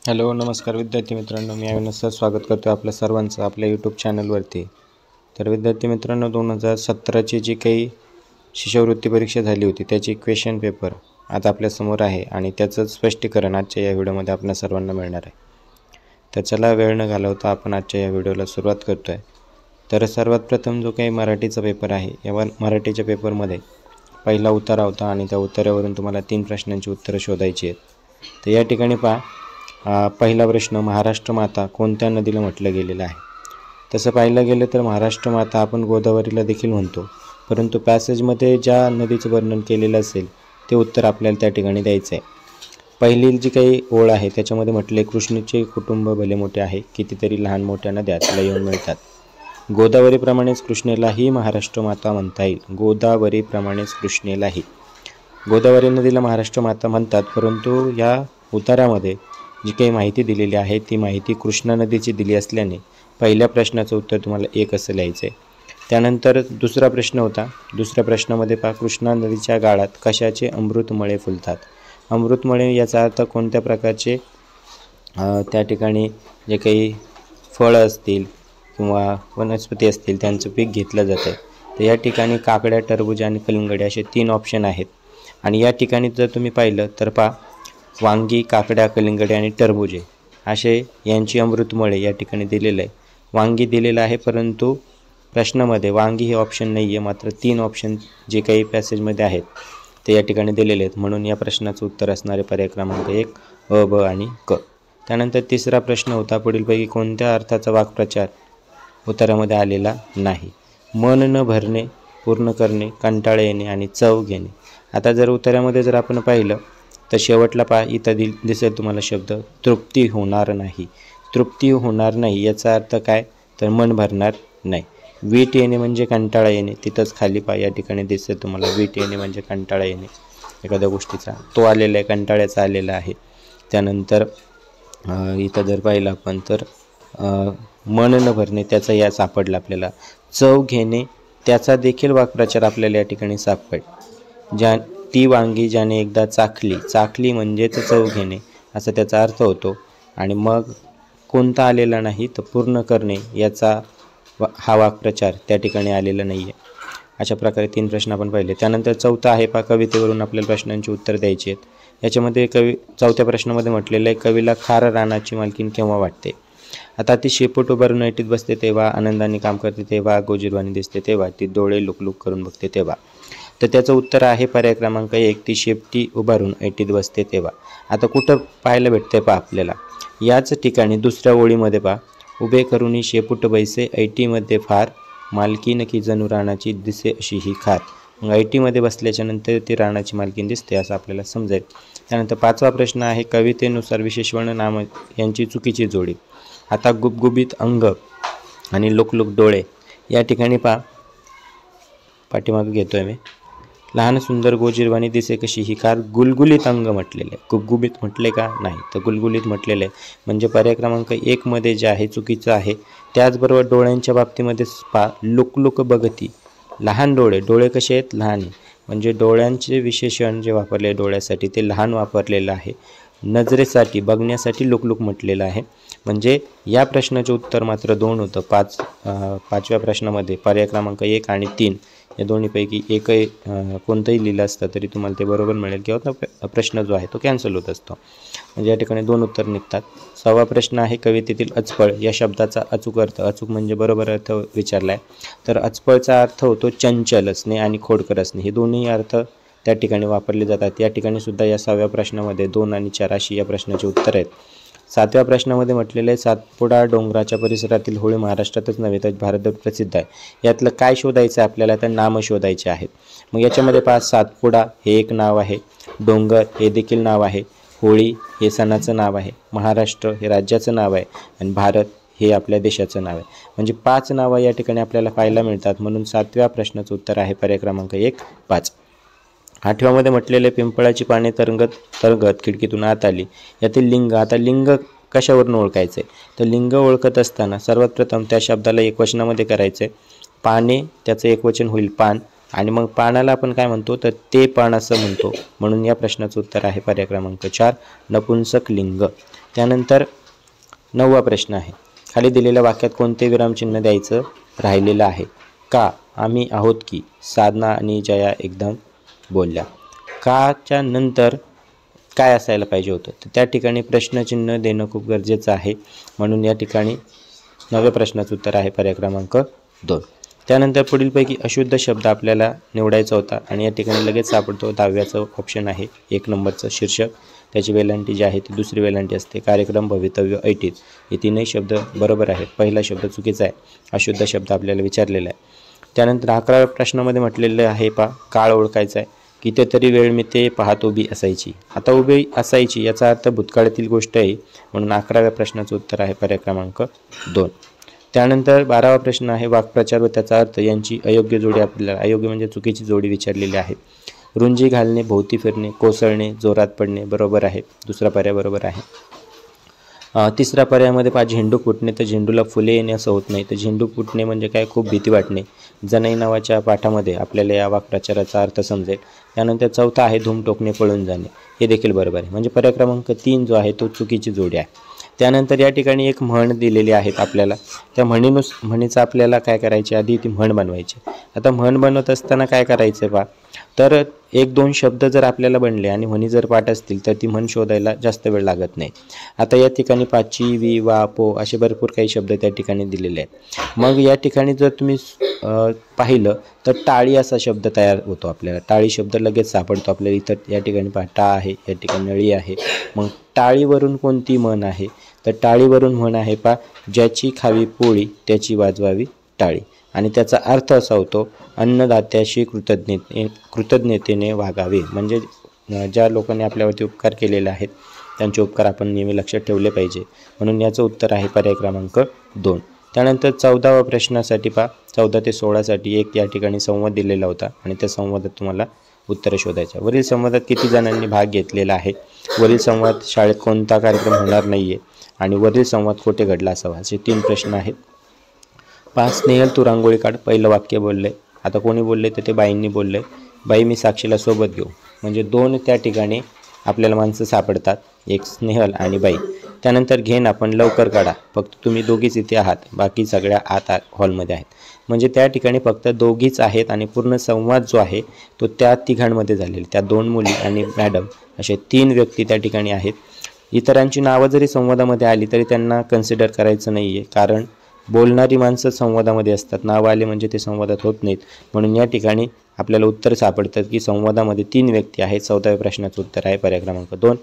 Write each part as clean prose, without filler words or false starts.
Hello नमस्कार विद्यार्थी मित्रांनो, मी अविनाश सर स्वागत करतो आपल्या सर्वांचं आपल्या यूट्यूब चॅनलवरती। तर विद्यार्थी मित्रांनो, 2017ची जी काही शिष्यवृत्ती परीक्षा झाली होती त्याची क्वेश्चन पेपर आता आपल्यासमोर आहे आणि त्याचं स्पष्टीकरण आजच्या या व्हिडिओमध्ये आपल्या सर्वांना मिळणार आहे। तर चला वेळ न घालवता आपण आजच्या या व्हिडिओला सुरुवात करतो आहे। तर सर्वात प्रथम जो काही मराठीचा पेपर आहे या मराठीच्या पेपरमध्ये पहिला उतारा होता आणि त्या उतार्यावरून तुम्हाला 3 प्रश्नांची उत्तरं शोधायची आहेत। तर या ठिकाणी पहा, पहिला प्रश्न, महाराष्ट्र माता कोणत्या नदीला म्हटलं गेलेलं आहे? तसं पाहायला गेलं तर महाराष्ट्र माता आपण गोदावरीला देखील म्हणतो, परंतु पॅसेजमध्ये ज्या नदीचं वर्णन केलेलं असेल ते उत्तर आपल्याला त्या ठिकाणी द्यायचं आहे। पहिली जी काही ओळ आहे त्याच्यामध्ये म्हटले, कृष्णेचे कुटुंब भले मोठे आहे, कितीतरी लहान मोठ्या नद्या त्याला येऊन मिळतात। गोदावरीप्रमाणेच कृष्णेलाही महाराष्ट्र माता म्हणता येईल। गोदावरीप्रमाणेच कृष्णेलाही, गोदावरी नदीला महाराष्ट्र माता म्हणतात, परंतु या उतारामध्ये जी काही माहिती दिलेली आहे ती माहिती कृष्णा नदीची दिली असल्याने पहिल्या प्रश्नाचं उत्तर तुम्हाला 1 असं लिहायचं आहे। त्यानंतर दुसरा प्रश्न होता, दुसऱ्या प्रश्नामध्ये पहा, कृष्णा नदीच्या गाळात कशाचे अमृतमळे फुलतात? अमृतमळे याचा अर्थ कोणत्या प्रकारचे त्या ठिकाणी जे काही फळं असतील किंवा वनस्पती असतील त्यांचं पीक घेतलं जातं आहे। तर या ठिकाणी काकड्या, टरबूज आणि कलिंगडे असे 3 ऑप्शन आहेत आणि या ठिकाणी जर तुम्ही पाहिलं तर पहा, वांगी, काकड्या, कलिंगडे आणि टरबुजे असे यांची अमृतमळे या ठिकाणी दिलेलं आहे। वांगी दिलेलं आहे, परंतु प्रश्नामध्ये वांगी हे ऑप्शन नाही आहे, मात्र 3 ऑप्शन जे काही पॅसेजमध्ये आहेत ते या ठिकाणी दिलेले आहेत, म्हणून या प्रश्नाचं उत्तर असणारे पर्याय क्रमांक 1 अ, ब आणि क। त्यानंतर तिसरा प्रश्न होता, पुढीलपैकी कोणत्या अर्थाचा वाक्प्रचार उत्तरामध्ये आलेला नाही? मन न भरणे, पूर्ण करणे, कंटाळा येणे आणि चव घेणे। आता जर उत्तरामध्ये जर आपण पाहिलं तर शेवटला पहा, इथं दिसेल तुम्हाला शब्द तृप्ती होणार नाही। तृप्ती होणार नाही याचा अर्थ काय? तर मन भरणार नाही। वीट येणे म्हणजे कंटाळा येणे, तिथंच खाली पहा या ठिकाणी दिसेल तुम्हाला वीट येणे म्हणजे कंटाळा येणे एखाद्या गोष्टीचा, तो आलेला आहे, कंटाळ्याचा आलेला आहे। त्यानंतर इथं जर पाहिलं आपण तर मन न भरणे त्याचा या सापडला आपल्याला। चव घेणे त्याचा देखील वाक्प्रचार आपल्याला या ठिकाणी सापड, ती वांगी ज्याने एकदा चाखली, चाखली म्हणजेच चव घेणे असा त्याचा अर्थ होतो। आणि मग कोणता आलेला नाही तर पूर्ण करणे याचा हा वाक्प्रचार त्या ठिकाणी आलेला नाही आहे। अशा प्रकारे 3 प्रश्न आपण पाहिले। त्यानंतर चौथा आहे पहा, कवितेवरून आपल्याला प्रश्नांची उत्तर द्यायची आहेत। याच्यामध्ये चौथ्या प्रश्नामध्ये म्हटलेलं आहे, कवीला खार रानाची मालकीण केव्हा वाटते? आता ती शेपूट उभारून ऐटीत बसते तेव्हा, आनंदाने काम करते तेव्हा, गोजीरवाणी दिसते तेव्हा, ती डोळे लुकलुक करून बघते तेव्हा। तर त्याचं उत्तर आहे पर्याय क्रमांक 1, ती शेपटी उभारून ऐटीत बसते तेव्हा। आता कुठं पाहायला भेटते पहा आपल्याला, याच ठिकाणी दुसऱ्या ओळीमध्ये पहा, उभे करूनी शेपूट बैसे ऐटीमध्ये फार, मालकीन की जणू राणाची दिसे अशी ही खार। मग ऐटीमध्ये बसल्याच्या नंतर ती राणाची मालकीन दिसते असं आपल्याला समजेल। त्यानंतर 5वा प्रश्न आहे, कवितेनुसार विशेषण नाम यांची चुकीची जोडी। आता गुबगुबीत अंग आणि लुकलुक डोळे या ठिकाणी पहा, पाठीमागं घेतोय मी, लहान सुंदर गोजीरवाणी दिसे कशी ही कार, गुलगुलीत अंग म्हटलेले, गुबगुबीत म्हटले का? नाही, तर गुलगुलीत म्हटलेले आहे, म्हणजे पर्याय क्रमांक 1 मध्ये जे आहे चुकीचं आहे। त्याचबरोबर डोळ्यांच्या बाबतीमध्ये पहा, लुकलुक बघती, लहान डोळे, डोळे कसे आहेत? लहान आहे, म्हणजे डोळ्यांचे विशेषण जे वापरले डोळ्यासाठी ते लहान वापरलेलं आहे। नजरेसाठी, बघण्यासाठी लुकलुक म्हटलेलं आहे, म्हणजे या प्रश्नाचे उत्तर मात्र 2 होतं। 5व्या प्रश्नामध्ये पर्याय क्रमांक 1 आणि 3 या दोन्हीपैकी एकही कोणतंही लिहिलं असतं तरी तुम्हाला ते बरोबर मिळेल किंवा प्रश्न जो आहे तो कॅन्सल होत असतो, म्हणजे या ठिकाणी 2 उत्तर निघतात। 6वा प्रश्न आहे, कवितेतील अचपळ या शब्दाचा अचूक अर्थ, अचूक म्हणजे बरोबर अर्थ विचारला आहे, तर अचपळचा अर्थ होतो चंचल असणे आणि खोडकर असणे, हे दोन्ही अर्थ त्या ठिकाणी वापरले जातात। या ठिकाणी सुद्धा या 6व्या प्रश्नामध्ये 2 आणि 4 अशी या प्रश्नाची उत्तर आहेत। 7व्या प्रश्नामध्ये म्हटलेलं आहे, सातपुडा डोंगराच्या परिसरातील होळी महाराष्ट्रातच नव्हे तर भारतभर प्रसिद्ध आहे। यातलं काय शोधायचं आहे आपल्याला? तर नामं शोधायचे आहेत। मग याच्यामध्ये पहा, सातपुडा हे एक नाव आहे, डोंगर हे देखील नाव आहे, होळी हे सणाचं नाव आहे, महाराष्ट्र हे राज्याचं नाव आहे आणि भारत हे आपल्या देशाचं नाव आहे, म्हणजे 5 नावं या ठिकाणी आपल्याला पाहायला मिळतात, म्हणून 7व्या प्रश्नाचं उत्तर आहे पर्याय क्रमांक 1, 5। 8व्यामध्ये म्हटलेले, पिंपळाची पाने तरंगत खिडकीतून आत आली, यातील लिंग, आता लिंग कशावरून ओळखायचं आहे? तर लिंग ओळखत असताना सर्वात प्रथम त्या शब्दाला एकवचनामध्ये करायचं आहे। पाने त्याचं एकवचन होईल पान, आणि मग पानाला आपण काय म्हणतो तर ते पान असं म्हणतो, म्हणून या प्रश्नाचं उत्तर आहे पर्याय क्रमांक 4, नपुंसक लिंग। त्यानंतर 9वा प्रश्न आहे, खाली दिलेल्या वाक्यात कोणते विरामचिन्ह द्यायचं राहिलेलं आहे? का, आम्ही आहोत की, साधना आणि जया एकदम बोलल्या. काच्या नंतर काय असायला पाहिजे होतं? तर त्या ठिकाणी प्रश्नचिन्ह देणं खूप गरजेचं आहे. म्हणून या ठिकाणी 9व्या प्रश्नाचं उत्तर आहे पर्याय क्रमांक 2. त्यानंतर पुढीलपैकी अशुद्ध शब्द आपल्याला निवडायचा होता आणि या ठिकाणी लगेच सापडतो 10व्याचं ऑप्शन आहे 1 नंबरचं शीर्षक. त्याची वेलांटी जी आहे ती दुसरी वेलांटी असते. कार्यक्रम, भवितव्य, ऐटीत हे तीनही शब्द बरोबर आहेत. पहिला शब्द चुकीचा आहे. अशुद्ध शब्द आपल्याला विचारलेला आहे. त्यानंतर 11व्या प्रश्नामध्ये म्हटलेलं आहे काळ ओळखायचा आहे. कितीतरी वेळ मी ते पाहत उभी असायची. आता उभी असायची याचा अर्थ भूतकाळातील गोष्ट आहे. म्हणून 11व्या प्रश्नाचं उत्तर आहे पर्याय क्रमांक 2. त्यानंतर 12वा प्रश्न आहे वाक्प्रचार व त्याचा अर्थ यांची अयोग्य जोडी आपल्याला, अयोग्य म्हणजे चुकीची जोडी विचारलेली आहे. रुंजी घालणे, भोवती फिरणे, कोसळणे, जोरात पडणे बरोबर आहे. दुसरा पर्याय बरोबर आहे. तिसऱ्या पर्यायामध्ये झेंडू फुटणे, तर झेंडूला फुले येणे असं होत नाही. तर झेंडू फुटणे म्हणजे काय, खूप भीती वाटणे. जनाई नावाच्या पाठामध्ये आपल्याला या वाक्प्रचाराचा अर्थ समजेल. त्यानंतर 4था आहे धूम टोकणे, पळून जाणे, हे देखील बरोबर आहे. म्हणजे पर्याय क्रमांक 3 जो आहे तो चुकीची जोडी आहे. त्यानंतर या ठिकाणी एक म्हण दिलेली आहेत आपल्याला. त्या म्हणीचं आपल्याला काय करायचे, आधी ती म्हण बनवायची. आता म्हण बनवत असताना काय करायचं तर 1-2 शब्द जर आपल्याला बनले आणि म्हणी जर पाठ असतील तर ती म्हण शोधायला जास्त वेळ लागत नाही. आता या ठिकाणी पाची, वी, वा, पो असे भरपूर काही शब्द त्या ठिकाणी दिलेले आहेत. मग या ठिकाणी जर तुम्ही पाहिलं तर टाळी असा शब्द तयार होतो आपल्याला. टाळी शब्द लगेच सापडतो आपल्याला. इथं या ठिकाणी टा आहे, या ठिकाणी नळी आहे. मग टाळीवरून कोणती म्हण आहे, तर टाळीवरून म्हण आहे ज्याची खावी पोळी त्याची वाजवावी टाळी. आणि त्याचा अर्थ असा होतो अन्नदात्याशी कृतज्ञतेने वागावे. म्हणजे ज्या लोकांनी आपल्यावरती उपकार केलेले आहेत त्यांचे उपकार आपण नेहमी लक्षात ठेवले पाहिजे. म्हणून याचं उत्तर आहे पर्याय क्रमांक 2. त्यानंतर 14व्या प्रश्नासाठी 14 ते 16साठी एक या ठिकाणी संवाद दिलेला होता आणि त्या संवादात तुम्हाला उत्तरं शोधायचं. वरील संवादात किती जणांनी भाग घेतलेला आहे? वरील संवाद शाळेत कोणता कार्यक्रम होणार नाही आहे आणि वरील संवाद कोठे घडला असावा, असे 3 प्रश्न आहेत. स्नेहल तू रांगोळी काढ, पहिलं वाक्य बोललं आहे. आता कोणी बोललं आहे तर ते बाईंनी बोललं आहे. बाई मी साक्षीला सोबत घेऊ, म्हणजे 2 त्या ठिकाणी आपल्याला माणसं सापडतात, एक स्नेहल आणि बाई. त्यानंतर घेण आपण लवकर काढा, फक्त तुम्ही दोघीच इथे आहात, बाकी सगळ्या आत हॉलमध्ये आहेत. म्हणजे त्या ठिकाणी फक्त दोघीच आहेत आणि पूर्ण संवाद जो आहे तो त्या तिघांमध्ये झालेला. त्या 2 मुली आणि मॅडम असे 3 व्यक्ती त्या ठिकाणी आहेत. इतरांची नावं जरी संवादामध्ये आली तरी त्यांना कन्सिडर करायचं नाही आहे, कारण बोलणारी माणसं संवादामध्ये असतात. नाव आले म्हणजे ते संवादात होत नाहीत. म्हणून या ठिकाणी आपल्याला उत्तर सापडतं की संवादामध्ये 3 व्यक्ती आहेत. 14व्या प्रश्नाचं उत्तर आहे पर्याय क्रमांक 2.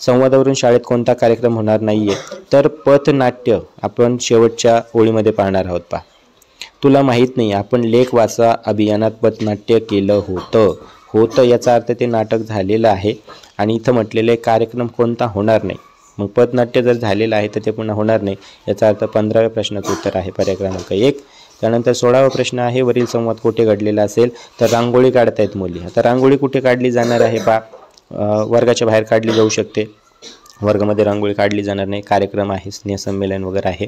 संवादावरून शाळेत कोणता कार्यक्रम होणार नाही आहे, तर पथनाट्य आपण शेवटच्या ओळीमध्ये पाहणार आहोत. तुला माहीत नाही आपण लेख वाचा अभियानात पथनाट्य केलं होतं याचा अर्थ ते नाटक झालेलं आहे. आणि इथं म्हटलेले कार्यक्रम कोणता होणार नाही. मग पथनाट्य जर झालेलं आहे तर ते पुन्हा होणार नाही, याचा अर्थ 15व्या प्रश्नाचं उत्तर आहे पर्याय क्रमांक 1. त्यानंतर 16वा प्रश्न आहे वरील संवाद कुठे घडलेला असेल, तर रांगोळी काढतायत मुली. आता रांगोळी कुठे काढली जाणार आहे वर्गाच्या बाहेर काढली जाऊ शकते, वर्गामध्ये रांगोळी काढली जाणार नाही. कार्यक्रम आहे, स्नेहसंमेलन वगैरे आहे.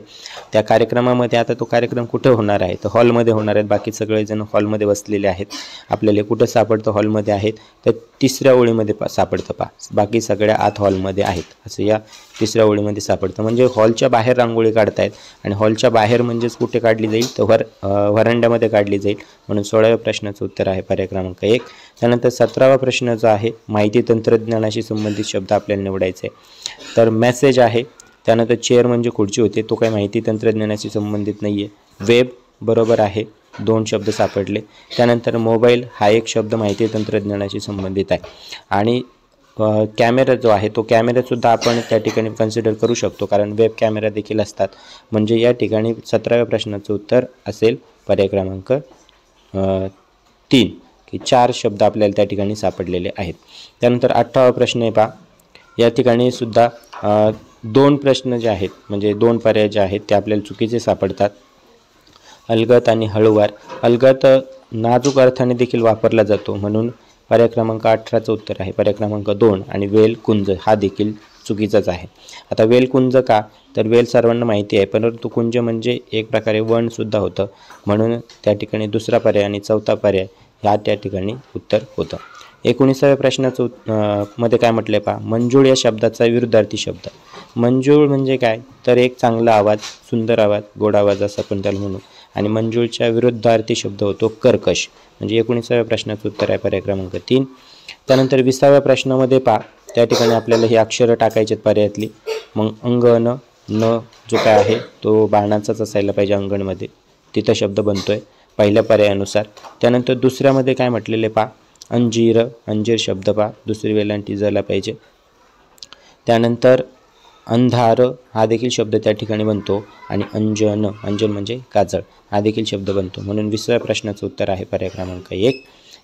त्या कार्यक्रमामध्ये आता तो कार्यक्रम कुठे होणार आहे, तर हॉलमध्ये होणार आहेत. बाकी सगळेजण हॉलमध्ये बसलेले आहेत. आपल्याला कुठं सापडतं, हॉलमध्ये आहेत. तर 3ऱ्या ओळीमध्ये सापडतं बाकी सगळ्या आत हॉलमध्ये आहेत, असं या 3ऱ्या ओळीमध्ये सापडतं. म्हणजे हॉलच्या बाहेर रांगोळी काढतायत आणि हॉलच्या बाहेर म्हणजेच कुठे काढली जाईल, तर व्हरांड्यामध्ये काढली जाईल. म्हणून 16व्या प्रश्नाचं उत्तर आहे पर्याय क्रमांक 1. त्यानंतर 17वा प्रश्न जो आहे माहिती तंत्रज्ञानाशी संबंधित शब्द आपल्याला निवडायचे आहे. तर मेसेज आहे. त्यानंतर चेअर म्हणजे खुर्ची होते, तो काही माहिती तंत्रज्ञानाशी संबंधित नाही आहे. वेब बरोबर आहे, 2 शब्द सापडले. त्यानंतर मोबाईल हा एक शब्द माहिती तंत्रज्ञानाशी संबंधित आहे. आणि कॅमेरा जो आहे तो कॅमेरासुद्धा आपण त्या ठिकाणी कन्सिडर करू शकतो, कारण वेब कॅमेरा देखील असतात. म्हणजे या ठिकाणी 17व्या प्रश्नाचं उत्तर असेल पर्याय क्रमांक 3 की 4 शब्द आपल्याला त्या ठिकाणी सापडलेले आहेत. त्यानंतर 18वा प्रश्न आहे या ठिकाणी सुद्धा 2 प्रश्न जे आहेत म्हणजे 2 पर्याय जे आहेत ते आपल्याला चुकीचे सापडतात. अलगद आणि हळूवार. अलगद नाजूक अर्थाने देखील वापरला जातो, म्हणून पर्याय क्रमांक 18चं उत्तर आहे पर्याय क्रमांक 2. आणि वेल कुंज हा देखील चुकीचाच आहे. आता वेल कुंज का, तर वेल सर्वांना माहिती आहे, परंतु कुंज म्हणजे एक प्रकारे वनसुद्धा होतं, म्हणून त्या ठिकाणी 2रा पर्याय आणि 4था पर्याय ह्या त्या ठिकाणी उत्तर होतं. 19व्या प्रश्नाचं मध्ये काय म्हटलं मंजूळ या शब्दाचा विरुद्धार्थी शब्द. मंजूळ म्हणजे काय, तर एक चांगला आवाज, सुंदर आवाज, गोड आवाज असं आपण त्याला म्हणू. आणि मंजूळच्या विरुद्धार्थी शब्द होतो कर्कश. म्हणजे 19व्या प्रश्नाचं उत्तर आहे पर्याय क्रमांक 3. त्यानंतर 20व्या प्रश्नामध्ये पहा, त्या ठिकाणी आपल्याला ही अक्षरं टाकायची आहेत पर्यायातली. मग अंगण, न जो काय आहे तो बाणाचाच असायला पाहिजे अंगणमध्ये, तिथं शब्द बनतोय पहिल्या पर्यायानुसार. त्यानंतर दुसऱ्यामध्ये काय म्हटलेले पहा, अंजीर, अंजीर शब्द पहा, दुसरी वेलांटी झाला पाहिजे. त्यानंतर अंधार हा देखील शब्द त्या ठिकाणी बनतो. आणि अंजन, अंजन म्हणजे काजळ, हा देखील शब्द बनतो. म्हणून 20व्या प्रश्नाचं उत्तर आहे पर्याय क्रमांक 1.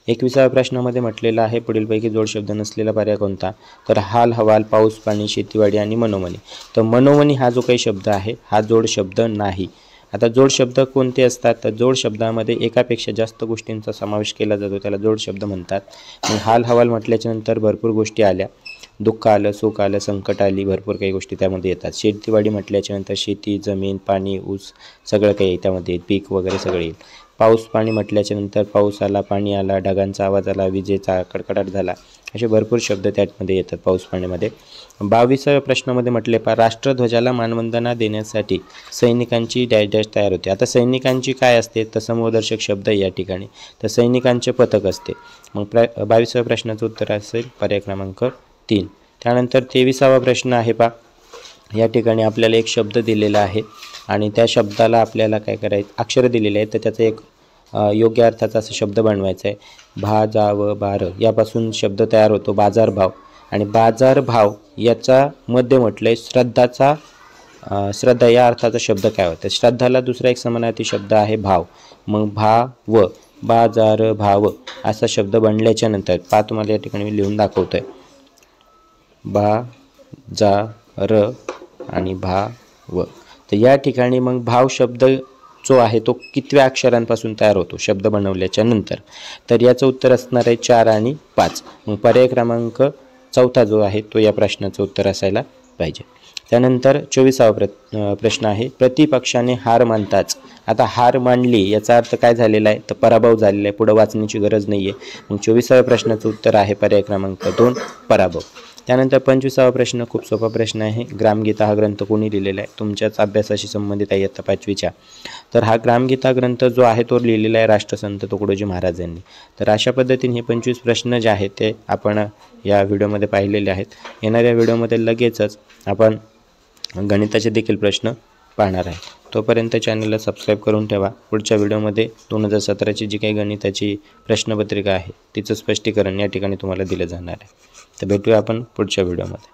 21व्या प्रश्नामध्ये म्हटलेलं आहे, पुढीलपैकी जोड शब्द नसलेला पर्याय कोणता, तर हाल, हवाल, पाऊस, पाणी, शेतीवाडी आणि मनोमनी. तर मनोमनी हा जो काही शब्द आहे हा जोड शब्द नाही. आता जोड शब्द कोणते असतात, तर जोड शब्दामध्ये एकापेक्षा जास्त गोष्टींचा समावेश केला जातो, त्याला जोड शब्द म्हणतात. मग हाल हवाल म्हटल्याच्या नंतर भरपूर गोष्टी आल्या, दुःख आलं, सुख आलं, संकट आली, भरपूर काही गोष्टी त्यामध्ये येतात. शेतीवाडी म्हटल्याच्या नंतर शेती, जमीन, पाणी, ऊस सगळं काही त्यामध्ये पीक वगैरे सगळे येईल. पाऊस पाणी म्हटल्याच्या नंतर पाऊस आला, पाणी आला, ढगांचा आवाज आला, विजेचा कडकडाट झाला, असे भरपूर शब्द त्यामध्ये येतात पाऊस पाण्यामध्ये. 22व्या प्रश्नामध्ये म्हटले पहा, राष्ट्रध्वजाला मानवंदना देण्यासाठी सैनिकांची डॅश डॅश तयार होते. आता सैनिकांची काय असते, तर समूहदर्शक शब्द या ठिकाणी, तर सैनिकांचे पथक असते. मग 22व्या प्रश्नाचं उत्तर असेल पर्याय क्रमांक 3. त्यानंतर 23वा प्रश्न आहे पहा, या ठिकाणी आपल्याला एक शब्द दिलेला आहे आणि त्या शब्दाला आपल्याला काय करायचं, अक्षरं दिलेले आहेत, तर त्याचा एक योग्य अर्थाचा असा शब्द बनवायचा आहे. भा, जा, व, बार यापासून शब्द तयार होतो बाजारभाव. आणि बाजारभाव याचा मध्ये म्हटलं आहे श्रद्धाचा, श्रद्धा या अर्थाचा शब्द काय होतं, श्रद्धाला दुसरा एक समानार्थी शब्द आहे भाव. मग भाव, बाजार भाव असा शब्द बनल्याच्या नंतर पहा, तुम्हाला या ठिकाणी मी लिहून दाखवतो आहे, बा जा र आणि भाव. तर या ठिकाणी मग भाव शब्द जो आहे तो कितव्या अक्षरांपासून तयार होतो शब्द बनवल्याच्या नंतर, तर याचं उत्तर असणार आहे 4 आणि 5. मग पर्याय क्रमांक 4 जो आहे तो या प्रश्नाचं उत्तर असायला पाहिजे. त्यानंतर 24वा प्रश्न आहे, प्रतिपक्षाने हार मानताच. आता हार मानली याचा अर्थ काय झालेला आहे, तर पराभव झालेला आहे, पुढं वाचण्याची गरज नाही आहे. मग 24व्या प्रश्नाचं उत्तर आहे पर्याय क्रमांक 2 पराभव. त्यानंतर 25वा प्रश्न खूप सोपा प्रश्न आहे, ग्रामगीता हा ग्रंथ कोणी लिहिलेला आहे, तुमच्याच अभ्यासाशी संबंधित आहे इयत्ता 5वीच्या. तर हा ग्रामगीता ग्रंथ जो आहे तो लिहिलेला आहे राष्ट्रसंत तुकडोजी महाराजांनी. तर अशा पद्धतीने हे 25 प्रश्न जे आहेत ते आपण या व्हिडिओमध्ये पाहिलेले आहेत. येणाऱ्या व्हिडिओमध्ये लगेचच आपण गणिताचे देखील प्रश्न पाहणार आहे. तोपर्यंत चॅनलला सबस्क्राईब करून ठेवा. पुढच्या व्हिडिओमध्ये 2017ची जी काही गणिताची प्रश्नपत्रिका आहे तिचं स्पष्टीकरण या ठिकाणी तुम्हाला दिलं जाणार आहे. तर भेटूया आपण पुढच्या व्हिडिओमध्ये.